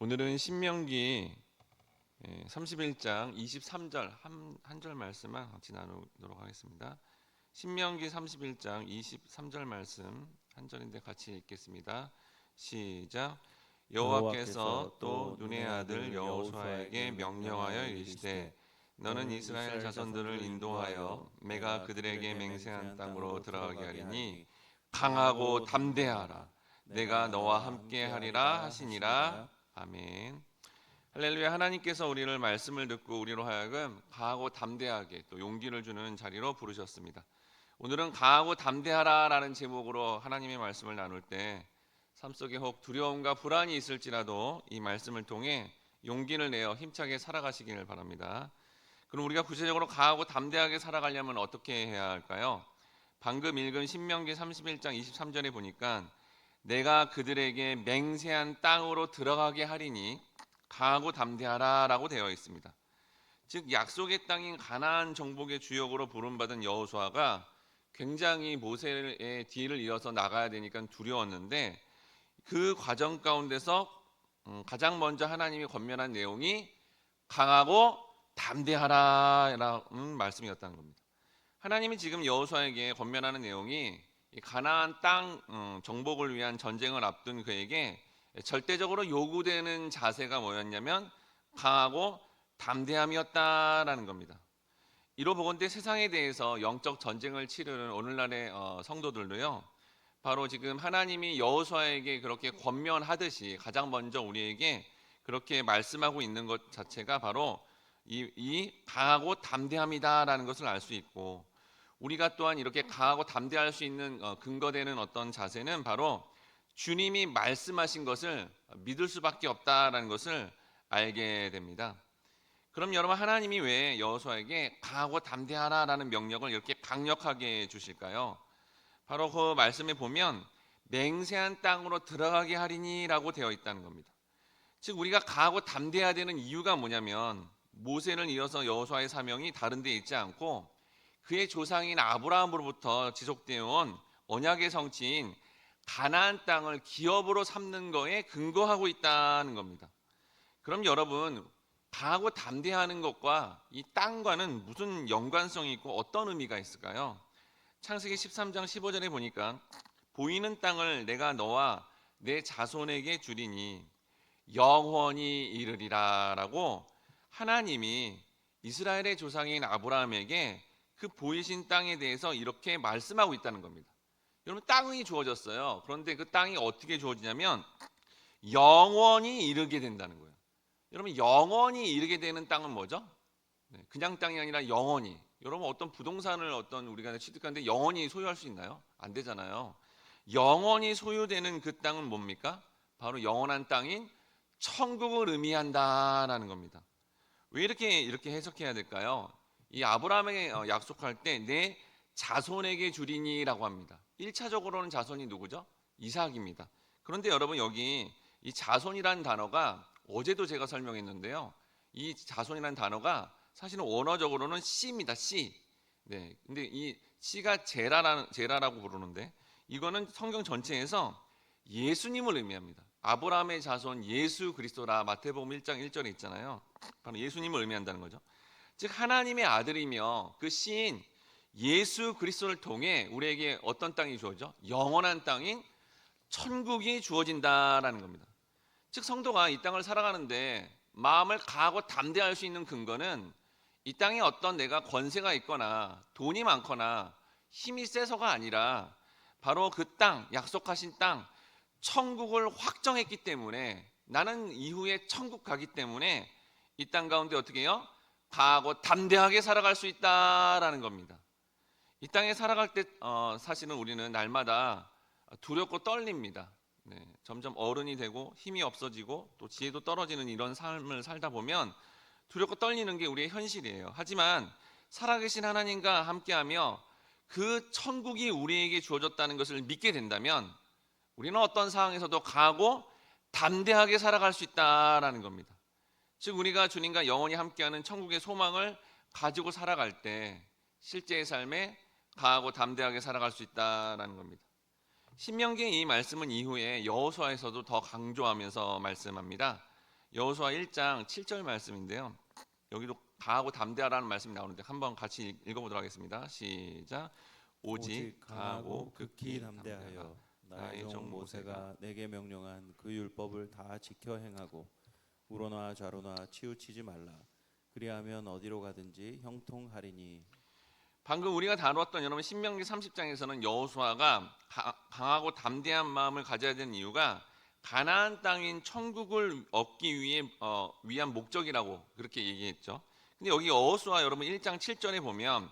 오늘은 신명기 31장 23절 한 절 말씀만 같이 나누도록 하겠습니다. 신명기 31장 23절 말씀 한 절인데 같이 읽겠습니다. 시작. 여호와께서 또 눈의 아들 여호수아에게 명령하여 이르시되 너는 이스라엘 자손들을 인도하여 내가 그들에게 맹세한 땅으로 들어가게 하리니 강하고 담대하라. 내가 너와 함께 하리라 하시니라. 아멘. 할렐루야. 하나님께서 우리를 말씀을 듣고 우리로 하여금 강하고 담대하게 또 용기를 주는 자리로 부르셨습니다. 오늘은 강하고 담대하라라는 제목으로 하나님의 말씀을 나눌 때 삶 속에 혹 두려움과 불안이 있을지라도 이 말씀을 통해 용기를 내어 힘차게 살아가시기를 바랍니다. 그럼 우리가 구체적으로 강하고 담대하게 살아가려면 어떻게 해야 할까요? 방금 읽은 신명기 31장 23절에 보니까 내가 그들에게 맹세한 땅으로 들어가게 하리니 강하고 담대하라 라고 되어 있습니다. 즉 약속의 땅인 가나안 정복의 주역으로 부름받은 여호수아가 굉장히 모세의 뒤를 이어서 나가야 되니까 두려웠는데 그 과정 가운데서 가장 먼저 하나님이 권면한 내용이 강하고 담대하라라는 말씀이었다는 겁니다. 하나님이 지금 여호수아에게 권면하는 내용이 이 가나안 땅 정복을 위한 전쟁을 앞둔 그에게 절대적으로 요구되는 자세가 뭐였냐면 강하고 담대함이었다라는 겁니다. 이로 보건대 세상에 대해서 영적 전쟁을 치르는 오늘날의 성도들도요, 바로 지금 하나님이 여호수아에게 그렇게 권면하듯이 가장 먼저 우리에게 그렇게 말씀하고 있는 것 자체가 바로 이 강하고 담대함이다라는 것을 알 수 있고, 우리가 또한 이렇게 강하고 담대할 수 있는 근거되는 어떤 자세는 바로 주님이 말씀하신 것을 믿을 수밖에 없다라는 것을 알게 됩니다. 그럼 여러분, 하나님이 왜 여호수아에게 강하고 담대하라라는 명령을 이렇게 강력하게 주실까요? 바로 그 말씀에 보면 맹세한 땅으로 들어가게 하리니라고 되어 있다는 겁니다. 즉 우리가 강하고 담대해야 되는 이유가 뭐냐면 모세를 이어서 여호수아의 사명이 다른 데 있지 않고 그의 조상인 아브라함으로부터 지속되어 온 언약의 성취인 가나안 땅을 기업으로 삼는 거에 근거하고 있다는 겁니다. 그럼 여러분, 강하고 담대하는 것과 이 땅과는 무슨 연관성이 있고 어떤 의미가 있을까요? 창세기 13장 15절에 보니까 보이는 땅을 내가 너와 내 자손에게 주리니 영원히 이르리라 라고 하나님이 이스라엘의 조상인 아브라함에게 그 보이신 땅에 대해서 이렇게 말씀하고 있다는 겁니다. 여러분, 땅이 주어졌어요. 그런데 그 땅이 어떻게 주어지냐면 영원히 이르게 된다는 거예요. 여러분, 영원히 이르게 되는 땅은 뭐죠? 그냥 땅이 아니라 영원히. 여러분, 어떤 부동산을 우리가 취득하는데 영원히 소유할 수 있나요? 안 되잖아요. 영원히 소유되는 그 땅은 뭡니까? 바로 영원한 땅인 천국을 의미한다라는 겁니다. 왜 이렇게 해석해야 될까요? 이 아브라함에게 약속할 때 내 자손에게 주리니라고 합니다. 1차적으로는 자손이 누구죠? 이삭입니다. 그런데 여러분, 여기 이 자손이라는 단어가 어제도 제가 설명했는데요. 이 자손이라는 단어가 사실은 원어적으로는 씨입니다. 씨. 네. 근데 이 씨가 제라라고 부르는데 이거는 성경 전체에서 예수님을 의미합니다. 아브라함의 자손 예수 그리스도라 마태복음 1장 1절에 있잖아요. 바로 예수님을 의미한다는 거죠. 즉 하나님의 아들이며 그 씨인 예수 그리스도를 통해 우리에게 어떤 땅이 주어져? 영원한 땅인 천국이 주어진다라는 겁니다. 즉 성도가 이 땅을 살아가는데 마음을 강하고 담대할 수 있는 근거는 이 땅에 어떤 내가 권세가 있거나 돈이 많거나 힘이 세서가 아니라 바로 그 땅, 약속하신 땅, 천국을 확정했기 때문에 나는 이후에 천국 가기 때문에 이 땅 가운데 어떻게 해요? 강하고 담대하게 살아갈 수 있다라는 겁니다. 이 땅에 살아갈 때 사실은 우리는 날마다 두렵고 떨립니다. 네, 점점 어른이 되고 힘이 없어지고 또 지혜도 떨어지는 이런 삶을 살다 보면 두렵고 떨리는 게 우리의 현실이에요. 하지만 살아계신 하나님과 함께하며 그 천국이 우리에게 주어졌다는 것을 믿게 된다면 우리는 어떤 상황에서도 강하고 담대하게 살아갈 수 있다라는 겁니다. 즉 우리가 주님과 영원히 함께하는 천국의 소망을 가지고 살아갈 때 실제의 삶에 강하고 담대하게 살아갈 수 있다라는 겁니다. 신명기의 이 말씀은 이후에 여호수아에서도 더 강조하면서 말씀합니다. 여호수아 1장 7절 말씀인데요. 여기도 강하고 담대하라는 말씀이 나오는데 한번 같이 읽어보도록 하겠습니다. 시작. 오직 강하고 극히 담대하여 나의 종 모세가 내게 명령한 그 율법을 다 지켜 행하고 우로나 좌로나 치우치지 말라. 그리하면 어디로 가든지 형통하리니. 방금 우리가 다루었던 여러분 신명기 30장에서는 여호수아가 강하고 담대한 마음을 가져야 되는 이유가 가나안 땅인 천국을 얻기 위한 목적이라고 그렇게 얘기했죠. 근데 여기 여호수아 여러분 1장 7절에 보면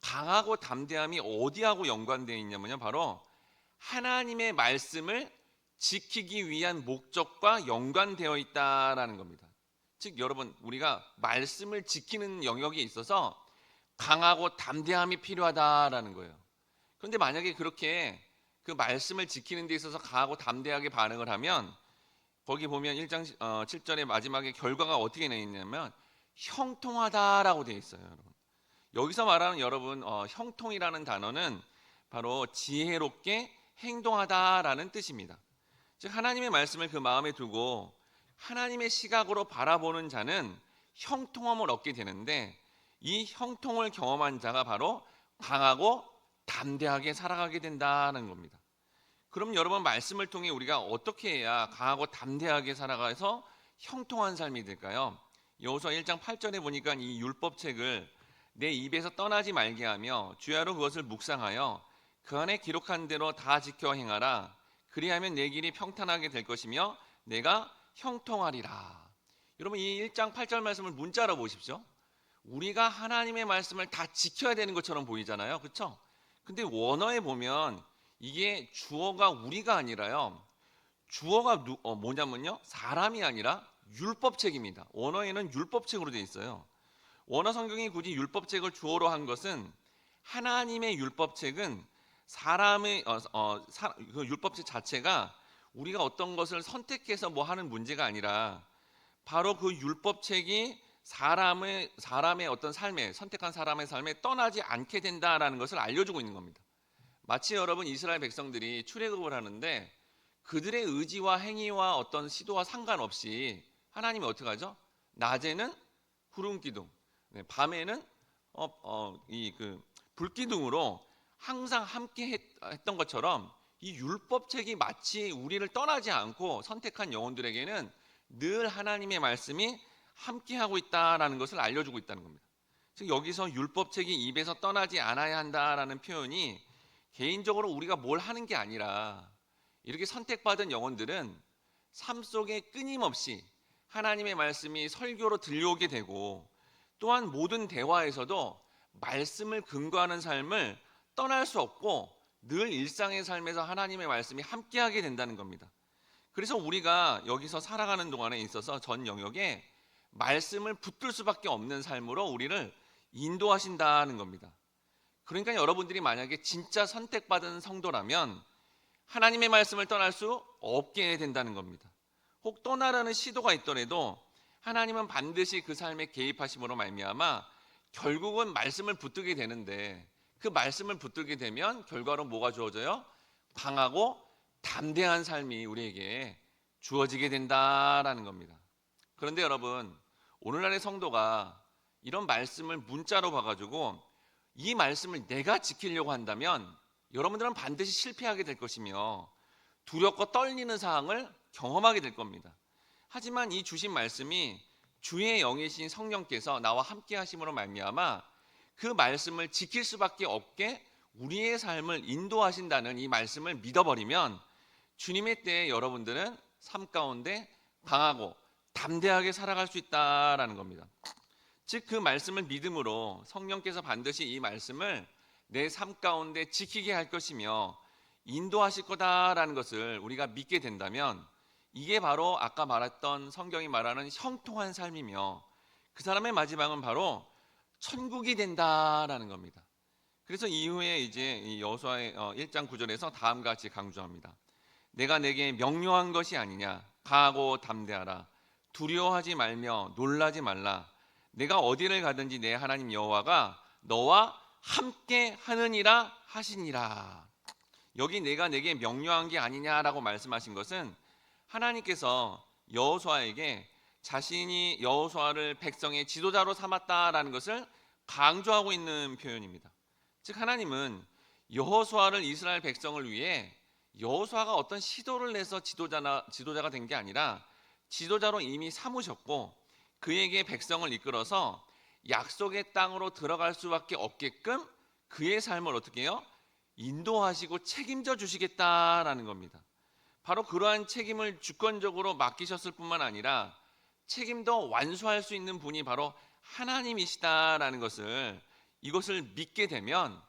강하고 담대함이 어디하고 연관되어 있냐면요, 바로 하나님의 말씀을 지키기 위한 목적과 연관되어 있다라는 겁니다. 즉 여러분 우리가 말씀을 지키는 영역에 있어서 강하고 담대함이 필요하다라는 거예요. 그런데 만약에 그렇게 그 말씀을 지키는 데 있어서 강하고 담대하게 반응을 하면 거기 보면 1장 7절의 마지막에 결과가 어떻게 되어 있냐면 형통하다라고 되어 있어요. 여러분. 여기서 말하는 여러분 형통이라는 단어는 바로 지혜롭게 행동하다라는 뜻입니다. 즉 하나님의 말씀을 그 마음에 두고 하나님의 시각으로 바라보는 자는 형통함을 얻게 되는데 이 형통을 경험한 자가 바로 강하고 담대하게 살아가게 된다는 겁니다. 그럼 여러분 말씀을 통해 우리가 어떻게 해야 강하고 담대하게 살아가서 형통한 삶이 될까요? 여호수아 1장 8절에 보니까 이 율법책을 내 입에서 떠나지 말게 하며 주야로 그것을 묵상하여 그 안에 기록한 대로 다 지켜 행하라. 그리하면 내 길이 평탄하게 될 것이며 내가 형통하리라. 여러분 이 1장 8절 말씀을 문자로 보십시오. 우리가 하나님의 말씀을 다 지켜야 되는 것처럼 보이잖아요. 그렇죠? 근데 원어에 보면 이게 주어가 우리가 아니라요. 주어가 뭐냐면요. 사람이 아니라 율법책입니다. 원어에는 율법책으로 되어 있어요. 원어 성경이 굳이 율법책을 주어로 한 것은 하나님의 율법책은 그 율법책 자체가 우리가 어떤 것을 선택해서 뭐 하는 문제가 아니라 바로 그 율법책이 사람의 어떤 삶에 선택한 사람의 삶에 떠나지 않게 된다라는 것을 알려주고 있는 겁니다. 마치 여러분 이스라엘 백성들이 출애굽을 하는데 그들의 의지와 행위와 어떤 시도와 상관없이 하나님이 어떻게 하죠? 낮에는 구름 기둥, 밤에는 불기둥으로 항상 함께 했던 것처럼 이 율법책이 마치 우리를 떠나지 않고 선택한 영혼들에게는 늘 하나님의 말씀이 함께하고 있다라는 것을 알려주고 있다는 겁니다. 즉 여기서 율법책이 입에서 떠나지 않아야 한다라는 표현이 개인적으로 우리가 뭘 하는 게 아니라 이렇게 선택받은 영혼들은 삶 속에 끊임없이 하나님의 말씀이 설교로 들려오게 되고 또한 모든 대화에서도 말씀을 근거하는 삶을 떠날 수 없고 늘 일상의 삶에서 하나님의 말씀이 함께하게 된다는 겁니다. 그래서 우리가 여기서 살아가는 동안에 있어서 전 영역에 말씀을 붙들 수밖에 없는 삶으로 우리를 인도하신다는 겁니다. 그러니까 여러분들이 만약에 진짜 선택받은 성도라면 하나님의 말씀을 떠날 수 없게 된다는 겁니다. 혹 떠나려는 시도가 있더라도 하나님은 반드시 그 삶에 개입하심으로 말미암아 결국은 말씀을 붙들게 되는데 그 말씀을 붙들게 되면 결과로 뭐가 주어져요? 강하고 담대한 삶이 우리에게 주어지게 된다라는 겁니다. 그런데 여러분 오늘날의 성도가 이런 말씀을 문자로 봐가지고 이 말씀을 내가 지키려고 한다면 여러분들은 반드시 실패하게 될 것이며 두렵고 떨리는 상황을 경험하게 될 겁니다. 하지만 이 주신 말씀이 주의 영이신 성령께서 나와 함께 하심으로 말미암아 그 말씀을 지킬 수밖에 없게 우리의 삶을 인도하신다는 이 말씀을 믿어버리면 주님의 때에 여러분들은 삶 가운데 강하고 담대하게 살아갈 수 있다라는 겁니다. 즉 그 말씀을 믿음으로 성령께서 반드시 이 말씀을 내 삶 가운데 지키게 할 것이며 인도하실 거다라는 것을 우리가 믿게 된다면 이게 바로 아까 말했던 성경이 말하는 형통한 삶이며 그 사람의 마지막은 바로 천국이 된다라는 겁니다. 그래서 이후에 이제 이 여호수아의 1장 9절에서 다음과 같이 강조합니다. 내가 내게 명령한 것이 아니냐 강하고 담대하라 두려워하지 말며 놀라지 말라 내가 어디를 가든지 내 하나님 여호와가 너와 함께 하느니라 하시니라. 여기 내가 내게 명령한 게 아니냐라고 말씀하신 것은 하나님께서 여호수아에게 자신이 여호수아를 백성의 지도자로 삼았다라는 것을 강조하고 있는 표현입니다. 즉 하나님은 여호수아를 이스라엘 백성을 위해 여호수아가 어떤 시도를 내서 지도자가 된 게 아니라 지도자로 이미 삼으셨고 그에게 백성을 이끌어서 약속의 땅으로 들어갈 수밖에 없게끔 그의 삶을 어떻게 해요? 인도하시고 책임져 주시겠다라는 겁니다. 바로 그러한 책임을 주권적으로 맡기셨을 뿐만 아니라 책임도 완수할 수 있는 분이 바로 하나님이시다라는 것을 이것을 믿게 되면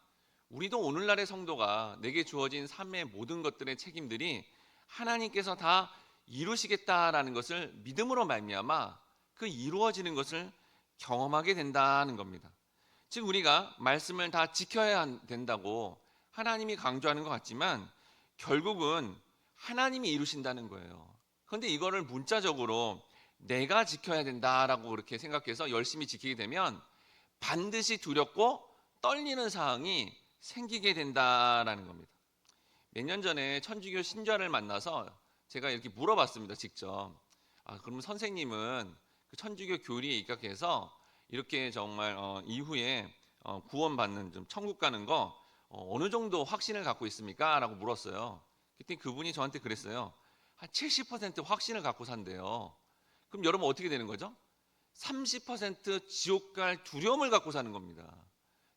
우리도 오늘날의 성도가 내게 주어진 삶의 모든 것들의 책임들이 하나님께서 다 이루시겠다라는 것을 믿음으로 말미암아 그 이루어지는 것을 경험하게 된다는 겁니다. 즉 우리가 말씀을 다 지켜야 된다고 하나님이 강조하는 것 같지만 결국은 하나님이 이루신다는 거예요. 그런데 이거를 문자적으로 내가 지켜야 된다라고 그렇게 생각해서 열심히 지키게 되면 반드시 두렵고 떨리는 상황이 생기게 된다라는 겁니다. 몇 년 전에 천주교 신자를 만나서 제가 이렇게 물어봤습니다. 직접. 그럼 선생님은 그 천주교 교리에 입각해서 이렇게 정말 이후에 구원받는 좀 천국 가는 거 어느 정도 확신을 갖고 있습니까? 라고 물었어요. 그때 그분이 저한테 그랬어요. 한 70% 확신을 갖고 산대요. 그럼 여러분 어떻게 되는 거죠? 30% 지옥 갈 두려움을 갖고 사는 겁니다.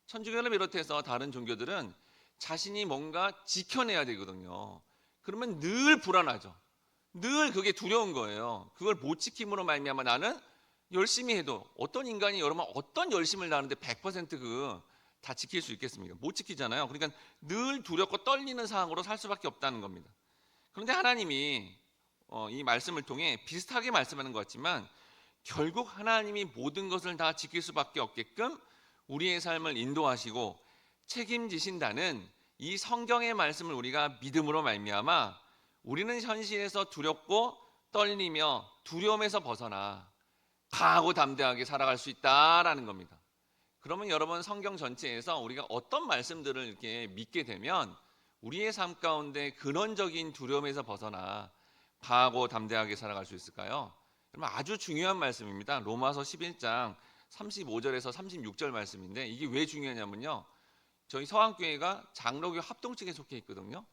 천주교를 비롯해서 다른 종교들은 자신이 뭔가 지켜내야 되거든요. 그러면 늘 불안하죠. 늘 그게 두려운 거예요. 그걸 못 지킴으로 말미암아 나는 열심히 해도 어떤 인간이 여러분 어떤 열심을 다하는데 100% 다 지킬 수 있겠습니까? 못 지키잖아요. 그러니까 늘 두렵고 떨리는 상황으로 살 수밖에 없다는 겁니다. 그런데 하나님이 이 말씀을 통해 비슷하게 말씀하는 것 같지만 결국 하나님이 모든 것을 다 지킬 수밖에 없게끔 우리의 삶을 인도하시고 책임지신다는 이 성경의 말씀을 우리가 믿음으로 말미암아 우리는 현실에서 두렵고 떨리며 두려움에서 벗어나 강하고 담대하게 살아갈 수 있다라는 겁니다. 그러면 여러분 성경 전체에서 우리가 어떤 말씀들을 이렇게 믿게 되면 우리의 삶 가운데 근원적인 두려움에서 벗어나 강하고 담대하게 살아갈 수 있을까요? 그러면 아주 중요한 말씀입니다. 로마서 11장 35절에서 36절 말씀인데 이게 왜 중요하냐면요. 저희 서한교회가 장로교 합동 측에 속해 있거든요.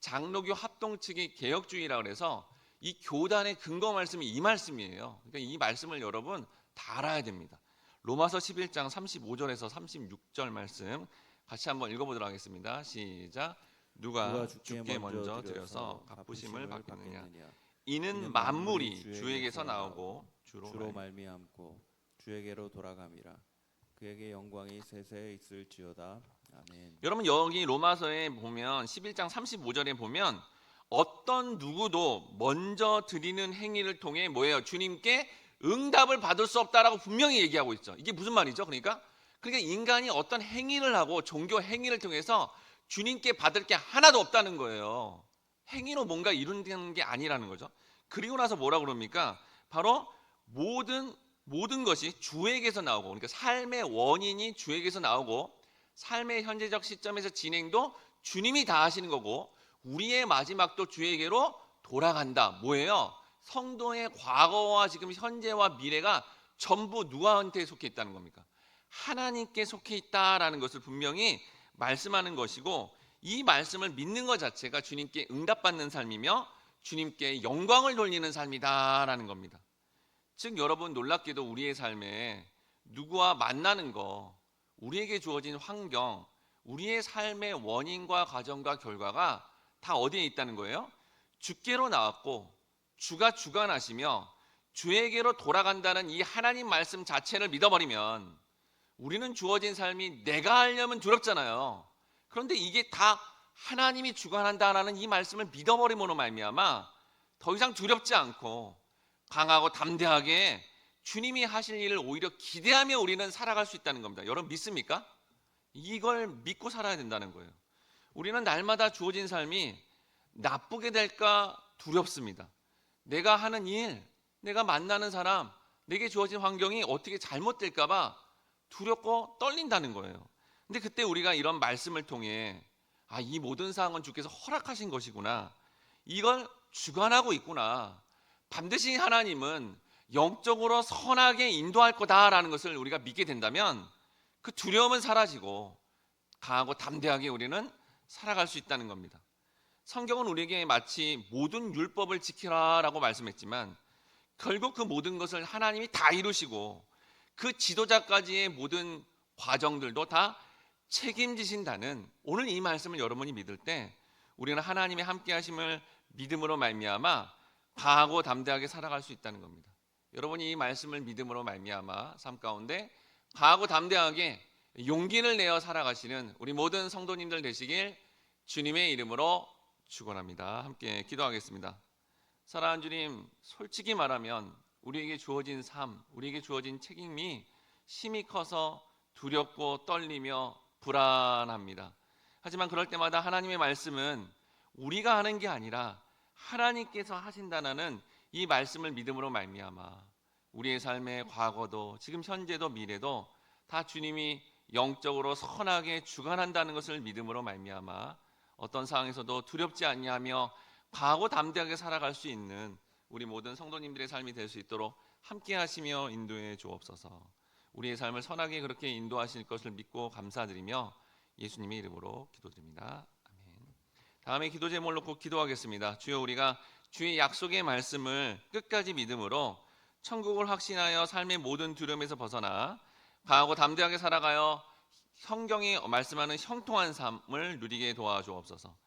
장로교 합동 측이 개혁주의라고 해서 이 교단의 근거 말씀이 이 말씀이에요. 그러니까 이 말씀을 여러분 다 알아야 됩니다. 로마서 11장 35절에서 36절 말씀 같이 한번 읽어보도록 하겠습니다. 시작. 누가 주께 먼저 드려서 갚으심을 받겠느냐. 이는 만물이 주에게서 나오고 주로 말미암고 주에게로 돌아감이라. 그에게 영광이 세세 있을지어다. 아멘. 여러분 여기 로마서에 보면 11장 35절에 보면 어떤 누구도 먼저 드리는 행위를 통해 뭐예요? 주님께 응답을 받을 수 없다라고 분명히 얘기하고 있죠. 이게 무슨 말이죠? 그러니까 인간이 어떤 행위를 하고 종교 행위를 통해서 주님께 받을 게 하나도 없다는 거예요. 행위로 뭔가 이루는 게 아니라는 거죠. 그리고 나서 뭐라 그럽니까? 바로 모든 것이 주에게서 나오고, 그러니까 삶의 원인이 주에게서 나오고 삶의 현재적 시점에서 진행도 주님이 다 하시는 거고 우리의 마지막도 주에게로 돌아간다. 뭐예요? 성도의 과거와 지금 현재와 미래가 전부 누구한테 속해 있다는 겁니까? 하나님께 속해 있다라는 것을 분명히 말씀하는 것이고 이 말씀을 믿는 것 자체가 주님께 응답받는 삶이며 주님께 영광을 돌리는 삶이다라는 겁니다. 즉 여러분 놀랍게도 우리의 삶에 누구와 만나는 거, 우리에게 주어진 환경, 우리의 삶의 원인과 과정과 결과가 다 어디에 있다는 거예요? 주께로 나왔고 주가 주관하시며 주에게로 돌아간다는 이 하나님 말씀 자체를 믿어버리면 우리는 주어진 삶이 내가 하려면 두렵잖아요. 그런데 이게 다 하나님이 주관한다라는 이 말씀을 믿어버림으로 말미암아 더 이상 두렵지 않고 강하고 담대하게 주님이 하실 일을 오히려 기대하며 우리는 살아갈 수 있다는 겁니다. 여러분 믿습니까? 이걸 믿고 살아야 된다는 거예요. 우리는 날마다 주어진 삶이 나쁘게 될까 두렵습니다. 내가 하는 일, 내가 만나는 사람, 내게 주어진 환경이 어떻게 잘못될까 봐 두렵고 떨린다는 거예요. 근데 그때 우리가 이런 말씀을 통해 이 모든 상황은 주께서 허락하신 것이구나. 이걸 주관하고 있구나. 반드시 하나님은 영적으로 선하게 인도할 거다라는 것을 우리가 믿게 된다면 그 두려움은 사라지고 강하고 담대하게 우리는 살아갈 수 있다는 겁니다. 성경은 우리에게 마치 모든 율법을 지키라라고 말씀했지만 결국 그 모든 것을 하나님이 다 이루시고 그 지도자까지의 모든 과정들도 다 책임지신다는 오늘 이 말씀을 여러분이 믿을 때 우리는 하나님의 함께 하심을 믿음으로 말미암아 강하고 담대하게 살아갈 수 있다는 겁니다. 여러분이 이 말씀을 믿음으로 말미암아 삶 가운데 강하고 담대하게 용기를 내어 살아가시는 우리 모든 성도님들 되시길 주님의 이름으로 축원합니다. 함께 기도하겠습니다. 사랑하는 주님, 솔직히 말하면 우리에게 주어진 삶, 우리에게 주어진 책임이 심히 커서 두렵고 떨리며 불안합니다. 하지만 그럴 때마다 하나님의 말씀은 우리가 하는 게 아니라 하나님께서 하신다는 이 말씀을 믿음으로 말미암아 우리의 삶의 과거도 지금 현재도 미래도 다 주님이 영적으로 선하게 주관한다는 것을 믿음으로 말미암아 어떤 상황에서도 두렵지 아니하며 강하고 담대하게 살아갈 수 있는 우리 모든 성도님들의 삶이 될 수 있도록 함께 하시며 인도해 주옵소서. 우리의 삶을 선하게 그렇게 인도하실 것을 믿고 감사드리며 예수님의 이름으로 기도드립니다. 아멘. 다음에 기도 제목을 놓고 기도하겠습니다. 주여, 우리가 주의 약속의 말씀을 끝까지 믿음으로 천국을 확신하여 삶의 모든 두려움에서 벗어나 강하고 담대하게 살아가여 성경이 말씀하는 형통한 삶을 누리게 도와주옵소서.